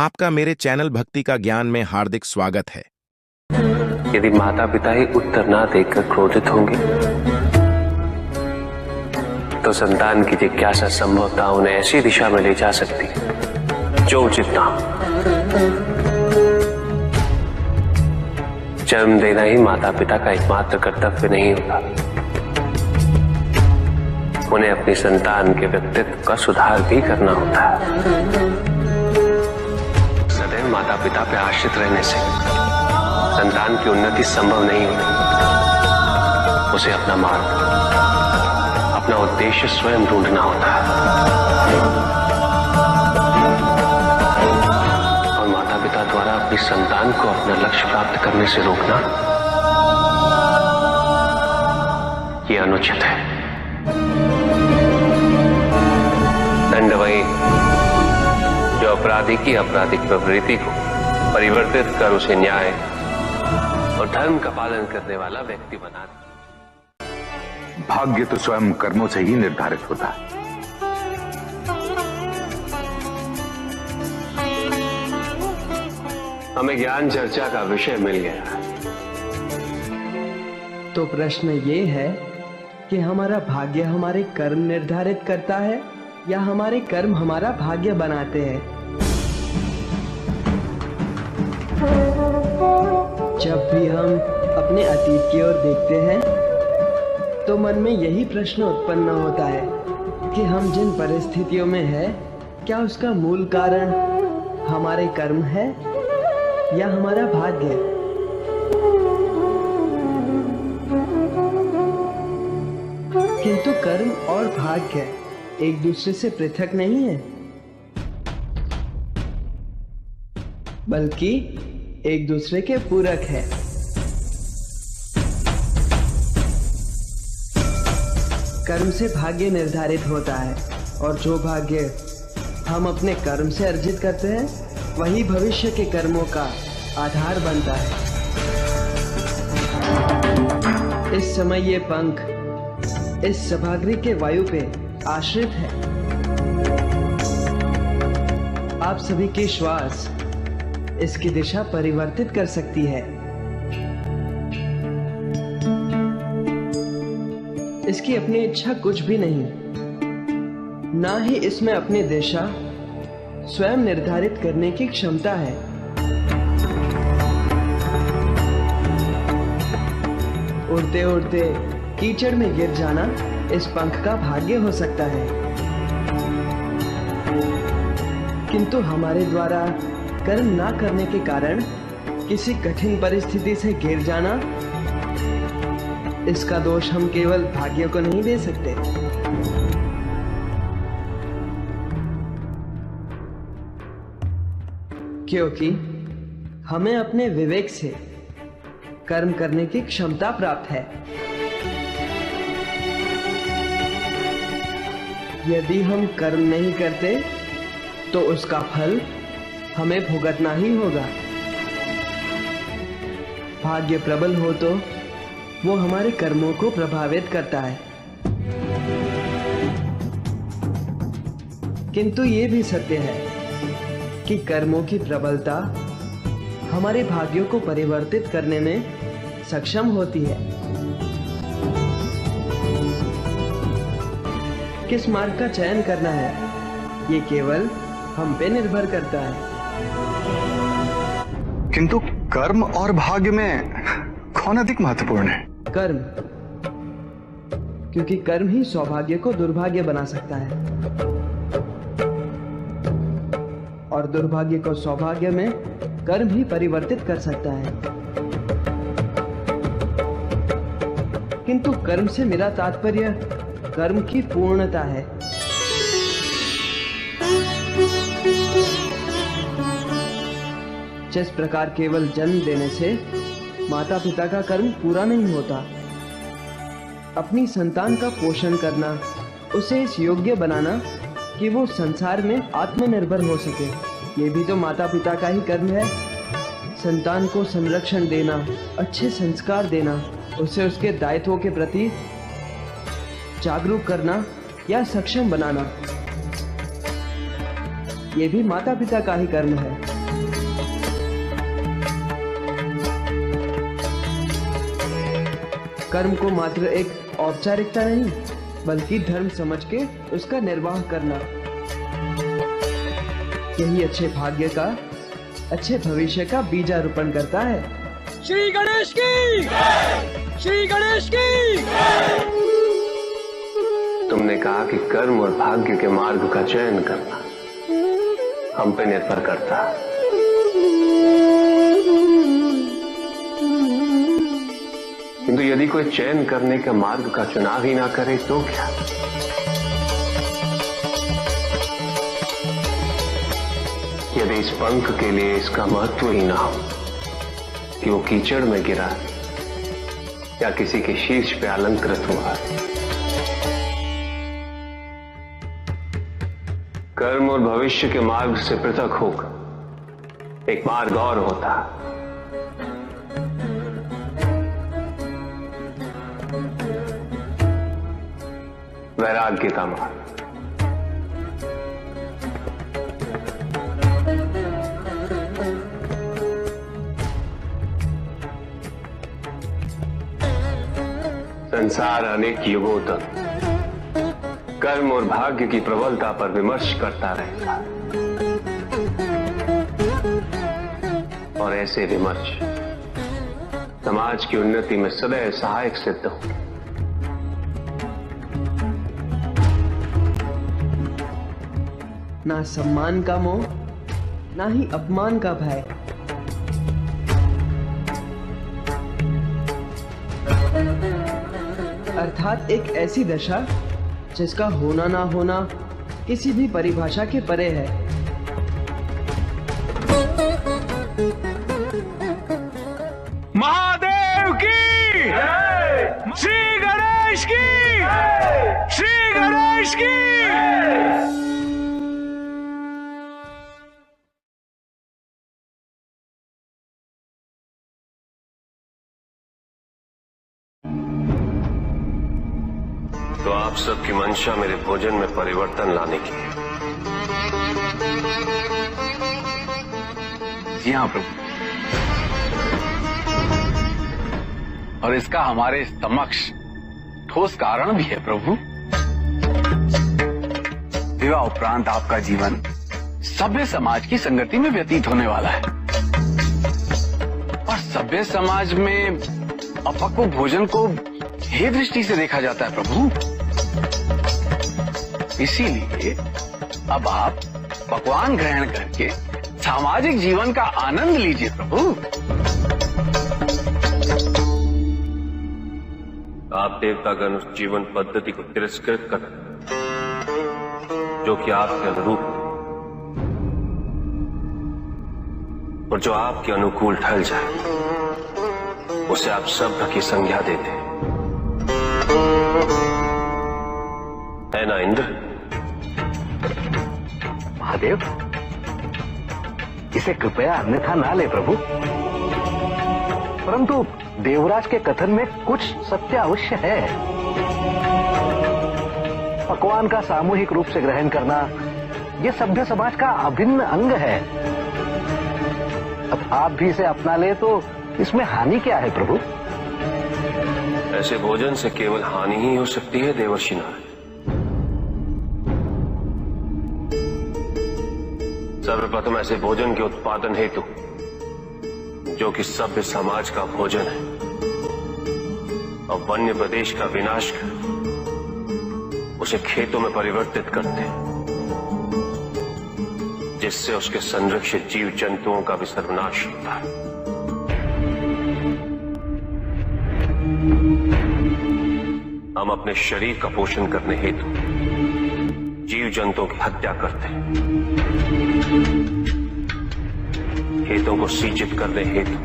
आपका मेरे चैनल भक्ति का ज्ञान में हार्दिक स्वागत है। यदि माता पिता ही उत्तर ना देकर क्रोधित होंगे तो संतान की जिज्ञासा संभवतः उन्हें ऐसी दिशा में ले जा सकती है जो उचित ना हो। जन्म देना ही माता पिता का एकमात्र कर्तव्य नहीं होता, उन्हें अपनी संतान के व्यक्तित्व का सुधार भी करना होता है। सदैव माता पिता पर आश्रित रहने से संतान की उन्नति संभव नहीं होती। उसे अपना मार्ग, अपना उद्देश्य स्वयं ढूंढना होता है और माता पिता द्वारा अपनी संतान को अपना लक्ष्य प्राप्त करने से रोकना यह अनुचित है। दंड वही जो अपराधी की आपराधिक प्रवृत्ति को परिवर्तित कर उसे न्याय और धर्म का पालन करने वाला व्यक्ति बना दे। भाग्य तो स्वयं कर्मों से ही निर्धारित होता है। हमें ज्ञान चर्चा का विषय मिल गया। तो प्रश्न ये है कि हमारा भाग्य हमारे कर्म निर्धारित करता है या हमारे कर्म हमारा भाग्य बनाते हैं। जब भी हम अपने अतीत की ओर देखते हैं तो मन में यही प्रश्न उत्पन्न होता है कि हम जिन परिस्थितियों में हैं, क्या उसका मूल कारण हमारे कर्म है या हमारा भाग्य? किंतु कर्म और भाग्य एक दूसरे से पृथक नहीं है, बल्कि एक दूसरे के पूरक है। कर्म से भाग्य निर्धारित होता है और जो भाग्य हम अपने कर्म से अर्जित करते हैं वही भविष्य के कर्मों का आधार बनता है। इस समय ये पंख इस सभागृह के वायु पे आश्रित है। आप सभी के श्वास इसकी दिशा परिवर्तित कर सकती है। इसकी अपनी इच्छा कुछ भी नहीं, ना ही इसमें अपनी दिशा स्वयं निर्धारित करने की क्षमता है। उड़ते उड़ते कीचड़ में गिर जाना इस पंख का भाग्य हो सकता है, किंतु हमारे द्वारा कर्म ना करने के कारण किसी कठिन परिस्थिति से घिर जाना, इसका दोष हम केवल भाग्य को नहीं दे सकते। क्योंकि हमें अपने विवेक से कर्म करने की क्षमता प्राप्त है। यदि हम कर्म नहीं करते तो उसका फल हमें भुगतना ही होगा। भाग्य प्रबल हो तो वो हमारे कर्मों को प्रभावित करता है, किंतु ये भी सत्य है कि कर्मों की प्रबलता हमारे भाग्यों को परिवर्तित करने में सक्षम होती है। किस मार्ग का चयन करना है ये केवल हम पे निर्भर करता है। किंतु कर्म और भाग्य में कौन अधिक महत्वपूर्ण है? कर्म, क्योंकि कर्म ही सौभाग्य को दुर्भाग्य बना सकता है और दुर्भाग्य को सौभाग्य में कर्म ही परिवर्तित कर सकता है। किंतु कर्म से मेरा तात्पर्य कर्म की पूर्णता है। जिस प्रकार केवल जन्म देने से माता पिता का कर्म पूरा नहीं होता, अपनी संतान का पोषण करना, उसे इस योग्य बनाना कि वो संसार में आत्मनिर्भर हो सके, ये भी तो माता पिता का ही कर्म है। संतान को संरक्षण देना, अच्छे संस्कार देना, उसे उसके दायित्वों के प्रति जागरूक करना या सक्षम बनाना, ये भी माता पिता का ही कर्म है। कर्म को मात्र एक औपचारिकता नहीं बल्कि धर्म समझ के उसका निर्वाह करना, यही अच्छे भाग्य का, अच्छे भविष्य का बीजारोपण करता है। श्री गणेश की श्री गणेश की। तुमने कहा कि कर्म और भाग्य के मार्ग का चयन करना हम पे निर्भर करता है। किंतु यदि कोई चयन करने के मार्ग का चुनाव ही ना करे तो क्या? यदि इस पंख के लिए इसका महत्व ही ना हो कि वो कीचड़ में गिरा या किसी के शीर्ष पे अलंकृत हुआ। कर्म और भविष्य के मार्ग से पृथक होकर एक मार्ग और होता है, वैराग्य का मार्ग। संसार अनेक युगों तक कर्म और भाग्य की प्रबलता पर विमर्श करता रहेगा और ऐसे विमर्श समाज की उन्नति में सदैव सहायक सिद्ध होंगे। ना सम्मान का मोह, ना ही अपमान का भय। अर्थात एक ऐसी दशा जिसका होना ना होना किसी भी परिभाषा के परे है। महादेव की श्री गणेश की श्री गणेश की। तो आप सबकी मंशा मेरे भोजन में परिवर्तन लाने की है। जी हाँ प्रभु, और इसका हमारे समक्ष ठोस कारण भी है प्रभु। विवाह उपरांत आपका जीवन सभ्य समाज की संगति में व्यतीत होने वाला है, और सभ्य समाज में अपक्व भोजन को हे दृष्टि से देखा जाता है प्रभु। इसीलिए अब आप पकवान ग्रहण करके सामाजिक जीवन का आनंद लीजिए प्रभु। आप देवतागण उस जीवन पद्धति को तिरस्कृत कर जो कि आपके अनुरूप और जो आपके अनुकूल ढल जाए, उसे आप सभ्य की संज्ञा देते हैं, है ना इंद्र? महादेव, इसे कृपया अन्यथा ना ले प्रभु, परंतु देवराज के कथन में कुछ सत्य अवश्य है। पकवान का सामूहिक रूप से ग्रहण करना यह सभ्य समाज का अभिन्न अंग है। अब आप भी इसे अपना ले तो इसमें हानि क्या है प्रभु? ऐसे भोजन से केवल हानि ही हो सकती है देवर्षि नारायण। सर्वप्रथम ऐसे भोजन के उत्पादन हेतु जो कि सभ्य समाज का भोजन है और वन्य प्रदेश का विनाश कर उसे खेतों में परिवर्तित करते हैं, जिससे उसके संरक्षित जीव जंतुओं का भी सर्वनाश होता है। हम अपने शरीर का पोषण करने हेतु जीव जंतुओं की हत्या करते हैं, खेतो|, को सिंचित करने हेतु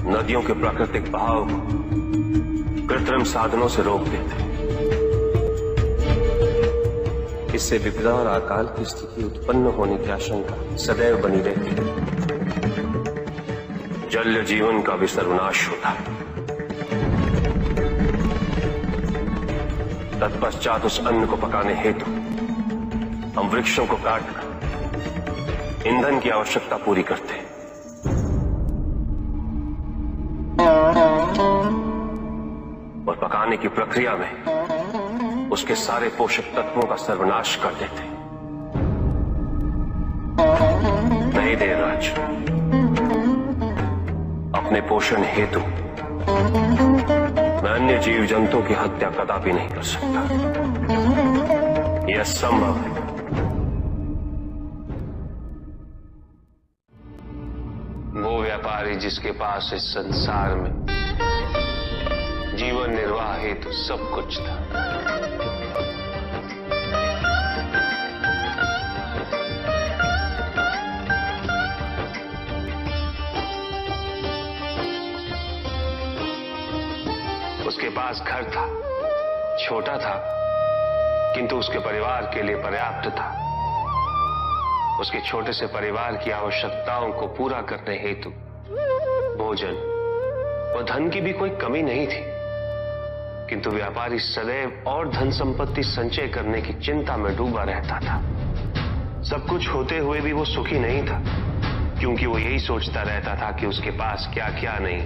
नदियों के प्राकृतिक बहाव को कृत्रिम साधनों से रोक देते हैं। इससे विपदा और अकाल की स्थिति उत्पन्न होने की आशंका सदैव बनी रहती है। जल जीवन का भी सर्वनाश होता है। तत्पश्चात उस अन्न को पकाने हेतु हम वृक्षों को काटकर ईंधन की आवश्यकता पूरी करते हैं। और पकाने की प्रक्रिया में उसके सारे पोषक तत्वों का सर्वनाश कर देते। नहीं देवराज, अपने पोषण हेतु मैं अन्य जीव जंतुओं की हत्या कदापि नहीं कर सकता। यह असंभव है। वो व्यापारी जिसके पास इस संसार में जीवन निर्वाह हेतु सब कुछ था, उसके पास घर था, छोटा था किंतु उसके परिवार के लिए पर्याप्त था। उसके छोटे से परिवार की आवश्यकताओं को पूरा करने हेतु भोजन और धन की भी कोई कमी नहीं थी, किंतु व्यापारी सदैव और धन संपत्ति संचय करने की चिंता में डूबा रहता था। सब कुछ होते हुए भी वो सुखी नहीं था, क्योंकि वो यही सोचता रहता था कि उसके पास क्या क्या नहीं।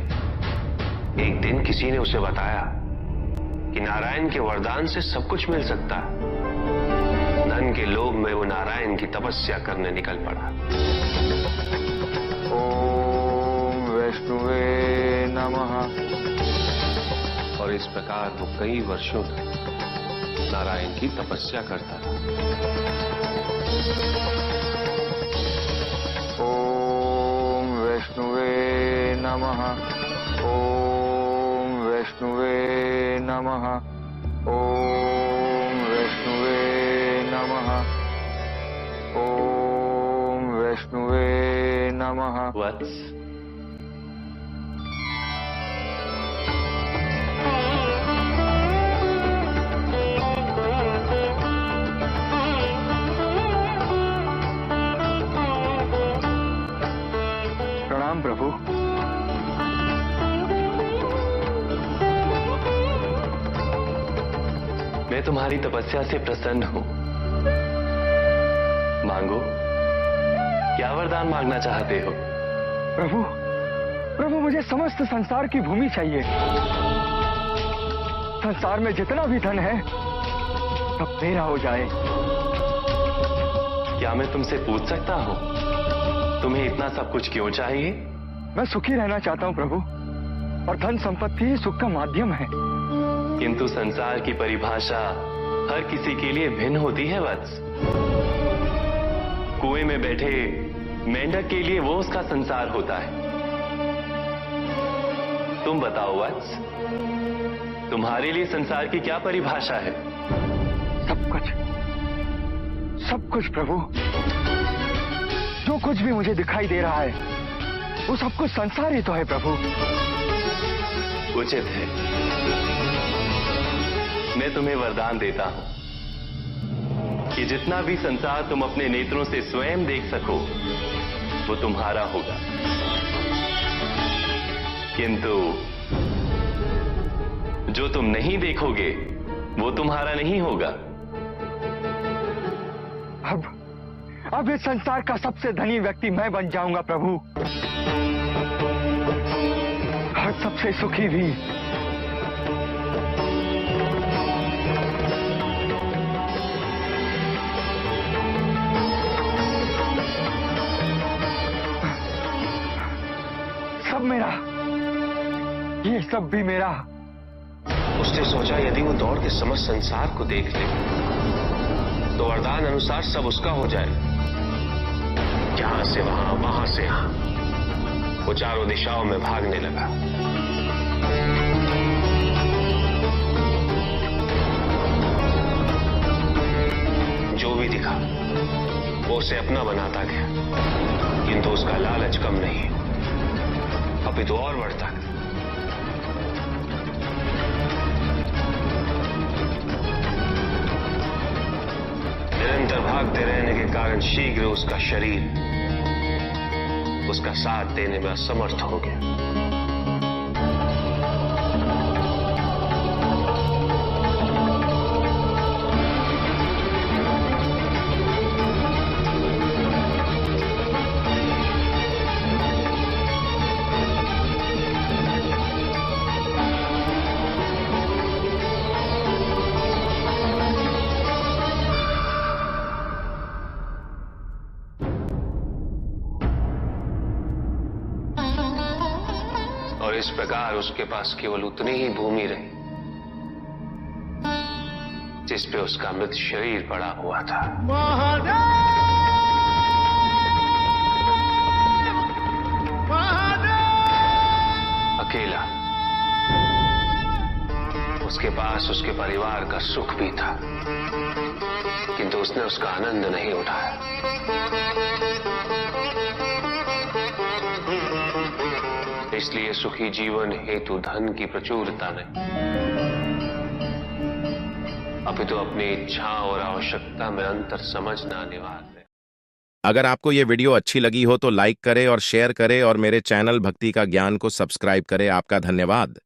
एक दिन किसी ने उसे बताया कि नारायण के वरदान से सब कुछ मिल सकता है। धन के लोभ में वो नारायण की तपस्या करने निकल पड़ा। ओम वैष्णवे नमः। और इस प्रकार वो कई वर्षों तक नारायण की तपस्या करता था। ओम वैष्णवे नमः। ओम वैष्णवे नमः। ओम वैष्णवे नमः। ओम वैष्णवे नमः। वत्स, प्रणाम प्रभु। मैं तुम्हारी तपस्या से प्रसन्न हूं। मांगो, क्या वरदान मांगना चाहते हो? प्रभु, प्रभु मुझे समस्त संसार की भूमि चाहिए। संसार में जितना भी धन है सब मेरा हो जाए। क्या मैं तुमसे पूछ सकता हूं, तुम्हें इतना सब कुछ क्यों चाहिए? मैं सुखी रहना चाहता हूँ प्रभु, और धन संपत्ति ही सुख का माध्यम है। किंतु संसार की परिभाषा हर किसी के लिए भिन्न होती है वत्स। कुएं में बैठे मेंढक के लिए वो उसका संसार होता है। तुम बताओ वत्स, तुम्हारे लिए संसार की क्या परिभाषा है? सब कुछ प्रभु। जो कुछ भी मुझे दिखाई दे रहा है वो सब कुछ संसार ही तो है प्रभु। उचित है, मैं तुम्हें वरदान देता हूं कि जितना भी संसार तुम अपने नेत्रों से स्वयं देख सको वो तुम्हारा होगा, किंतु जो तुम नहीं देखोगे वो तुम्हारा नहीं होगा। अब इस संसार का सबसे धनी व्यक्ति मैं बन जाऊंगा प्रभु, और सबसे सुखी भी। सब मेरा, ये सब भी मेरा। उसने सोचा यदि वो दौड़ के समस्त संसार को देख ले तो वरदान अनुसार सब उसका हो जाए। यहां से वहां, वहां से यहां वो चारों दिशाओं में भागने लगा। जो भी दिखा वो उसे अपना बनाता गया, किंतु उसका लालच कम नहीं, अपितु और बढ़ता गया। निरंतर भागते रहने के कारण शीघ्र उसका शरीर उसका साथ देने में असमर्थ हो गया। इस प्रकार उसके पास केवल उतनी ही भूमि रही जिस पे उसका मृत शरीर पड़ा हुआ था। अकेला। उसके पास उसके परिवार का सुख भी था, किंतु उसने उसका आनंद नहीं उठाया। इसलिए सुखी जीवन हेतु धन की प्रचुरता नहीं, अपितु अपनी इच्छा और आवश्यकता में अंतर समझना अनिवार्य है। अगर आपको ये वीडियो अच्छी लगी हो तो लाइक करें और शेयर करें और मेरे चैनल भक्ति का ज्ञान को सब्सक्राइब करें। आपका धन्यवाद।